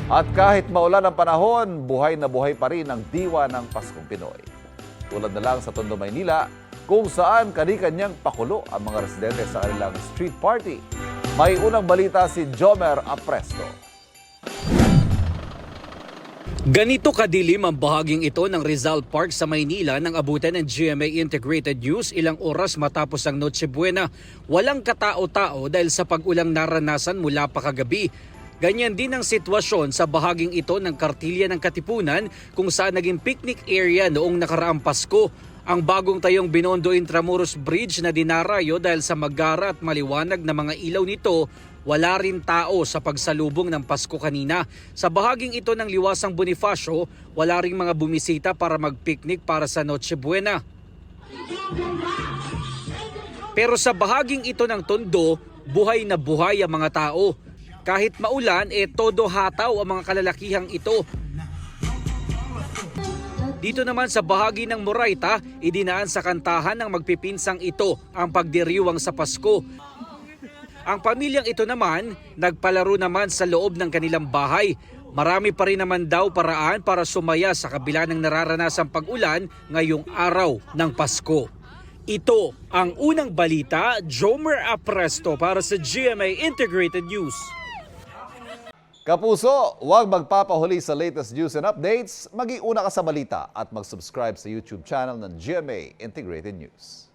At kahit maulan ang panahon, buhay na buhay pa rin ang diwa ng Paskong Pinoy. Tulad na lang sa Tondo, Maynila, kung saan kani-kanyang pakulo ang mga residente sa kanilang street party. May unang balita si Jomer Apresto. Ganito kadilim ang bahaging ito ng Rizal Park sa Maynila nang abutan ng GMA Integrated News ilang oras matapos ang Noche Buena. Walang katao-tao dahil sa pag-ulang naranasan mula pa kagabi. Ganyan din ang sitwasyon sa bahaging ito ng Kartilya ng Katipunan kung saan naging picnic area noong nakaraang Pasko. Ang bagong tayong Binondo Intramuros Bridge na dinarayo dahil sa magara at maliwanag na mga ilaw nito, wala rin tao sa pagsalubong ng Pasko kanina. Sa bahaging ito ng Liwasang Bonifacio, wala ring mga bumisita para mag-picnic para sa Noche Buena. Pero sa bahaging ito ng Tondo, buhay na buhay ang mga tao. Kahit maulan, todo hataw ang mga kalalakihang ito. Dito naman sa bahagi ng Moraita, idinaan sa kantahan ng magpipinsang ito ang pagdiriwang sa Pasko. Ang pamilyang ito naman, nagpalaro naman sa loob ng kanilang bahay. Marami pa rin naman daw paraan para sumaya sa kabila ng nararanasang pag-ulan ngayong araw ng Pasko. Ito ang unang balita, Jomer Apresto para sa GMA Integrated News. Kapuso, huwag magpapahuli sa latest news and updates. Mag-iuna ka sa balita at mag-subscribe sa YouTube channel ng GMA Integrated News.